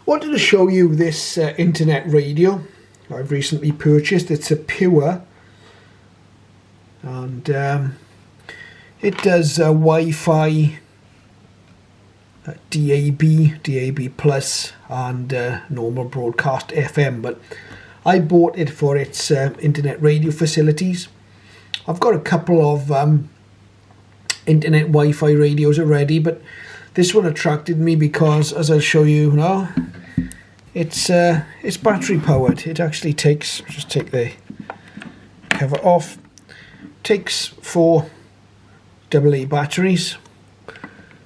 Wanted to show you this internet radio I've recently purchased. It's a Pure, and it does Wi-Fi, DAB plus, and normal broadcast FM, but I bought it for its internet radio facilities. I've got a couple of internet Wi-Fi radios already, but this one attracted me because, as I'll show you now, it's battery powered. It actually takes, just take the cover off, takes 4 AA batteries,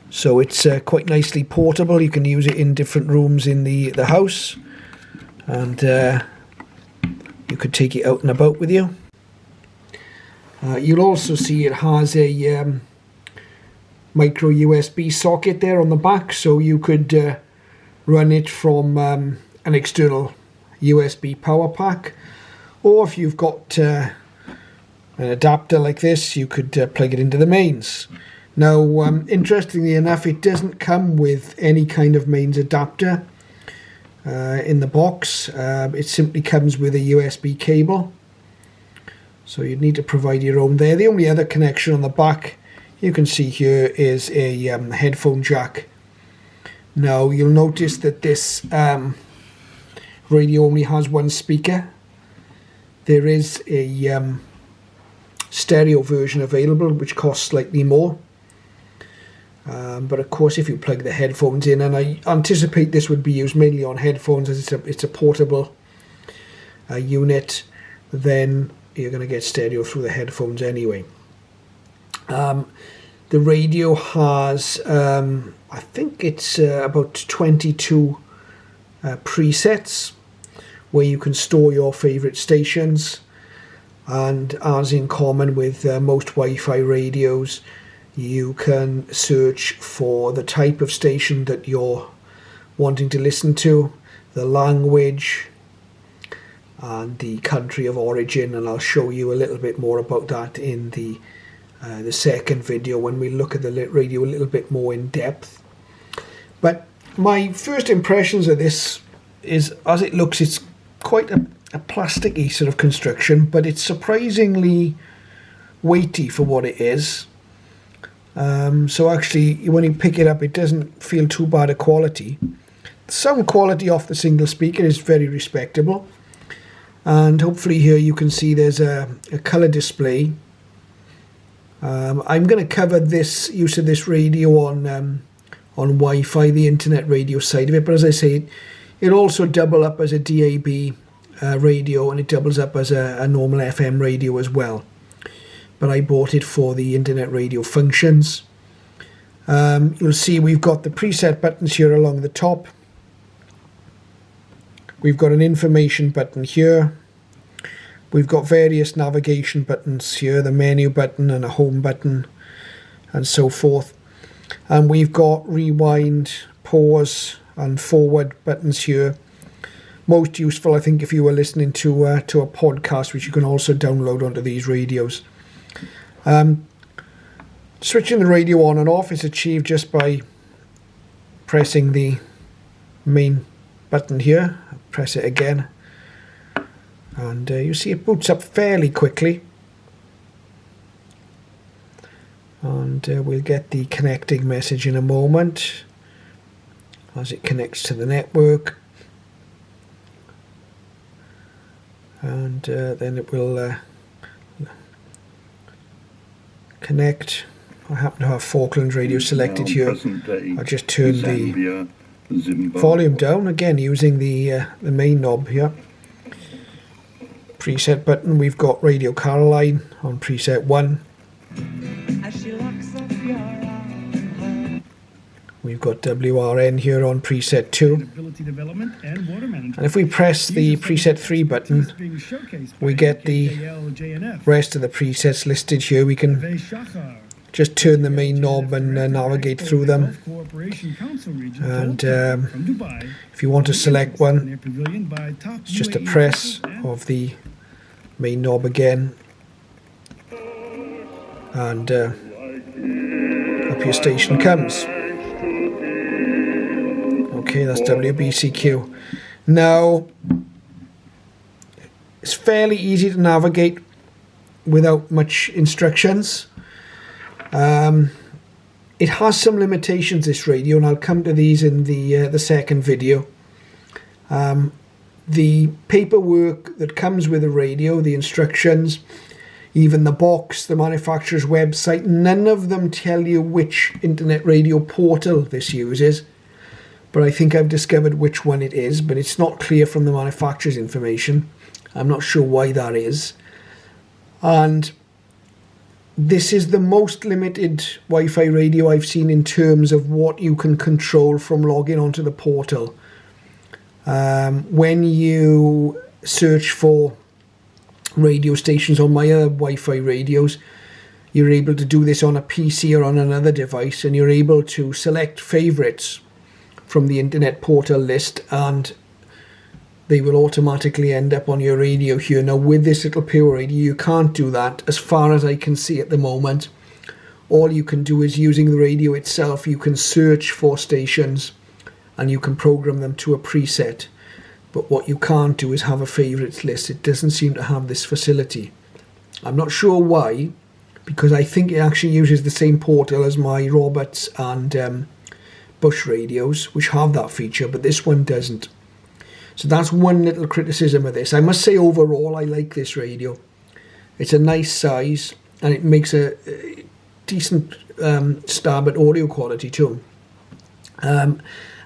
so it's quite nicely portable. You can use it in different rooms in the house, and you could take it out and about with you. You'll also see it has a micro USB socket there on the back, so you could run it from an external USB power pack, or if you've got an adapter like this, you could plug it into the mains. Now, interestingly enough, it doesn't come with any kind of mains adapter in the box. It simply comes with a USB cable, so you'd need to provide your own there. The only other connection on the back you can see here is a headphone jack. Now, you'll notice that this radio only has one speaker. There is a stereo version available, which costs slightly more. But of course, if you plug the headphones in, and I anticipate this would be used mainly on headphones as it's a portable unit, then you're going to get stereo through the headphones anyway. The radio has, I think it's about 22 presets where you can store your favorite stations, and as in common with most Wi-Fi radios, you can search for the type of station that you're wanting to listen to, the language, and the country of origin, and I'll show you a little bit more about that in the second video when we look at the radio a little bit more in depth. But my first impressions of this is, as it looks, it's quite a plasticky sort of construction, but it's surprisingly weighty for what it is. So actually, when you pick it up, it doesn't feel too bad a quality. The sound quality off the single speaker is very respectable, and hopefully here you can see there's a colour display. I'm going to cover this use of this radio on Wi-Fi, the internet radio side of it, but as I say, it also double up as a DAB radio, and it doubles up as a normal FM radio as well. But I bought it for the internet radio functions. You'll see we've got the preset buttons here along the top. We've got an information button here. We've got various navigation buttons here, the menu button and a home button and so forth. And we've got rewind, pause and forward buttons here. Most useful, I think, if you were listening to a podcast, which you can also download onto these radios. Switching the radio on and off is achieved just by pressing the main button here. Press it again, and you see it boots up fairly quickly, and we'll get the connecting message in a moment as it connects to the network, and then it will connect. I happen to have Falklands radio selected here. I'll just turn the volume down again using the main knob here. Preset button, we've got Radio Caroline on preset 1. We've got WRN here on preset 2. And if we press the preset 3 button, we get the rest of the presets listed here. We can just turn the main knob and navigate through them. And if you want to select one, it's just a press of the main knob again, and up your station comes. Okay, that's WBCQ. Now, it's fairly easy to navigate without much instructions. It has some limitations, this radio, and I'll come to these in the second video. The paperwork that comes with the radio, the instructions, even the box, the manufacturer's website, none of them tell you which internet radio portal this uses. But I think I've discovered which one it is, but it's not clear from the manufacturer's information. I'm not sure why that is. And this is the most limited Wi-Fi radio I've seen in terms of what you can control from logging onto the portal. When you search for radio stations on my other Wi-Fi radios, you're able to do this on a PC or on another device, and you're able to select favorites from the internet portal list, and they will automatically end up on your radio here. Now, with this little Pure radio, you can't do that as far as I can see at the moment. All you can do is, using the radio itself, you can search for stations and you can program them to a preset. But what you can't do is have a favorites list. It doesn't seem to have this facility. I'm not sure why, because I think it actually uses the same portal as my Roberts and Bush radios, which have that feature, but this one doesn't. So that's one little criticism of this. I must say, overall, I like this radio. It's a nice size, and it makes a decent stab at audio quality too.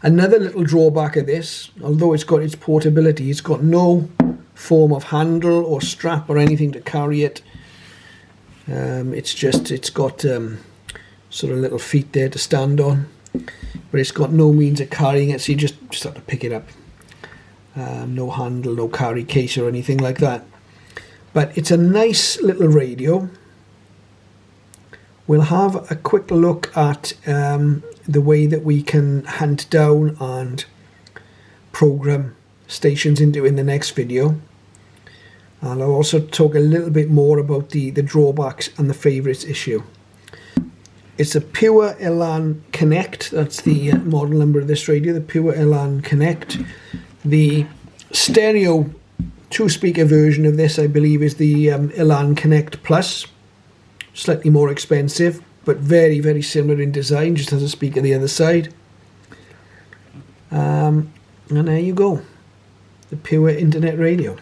Another little drawback of this, although it's got its portability, it's got no form of handle or strap or anything to carry it. It's got sort of little feet there to stand on, but it's got no means of carrying it, so you just have to pick it up. No handle, no carry case or anything like that. But it's a nice little radio. We'll have a quick look at the way that we can hunt down and program stations in the next video. And I'll also talk a little bit more about the drawbacks and the favorites issue. It's a Pure Elan Connect. That's the model number of this radio, the Pure Elan Connect. The stereo two-speaker version of this, I believe, is the Elan Connect Plus. Slightly more expensive, but very, very similar in design, just has a speaker the other side. And there you go, the Pure Internet Radio.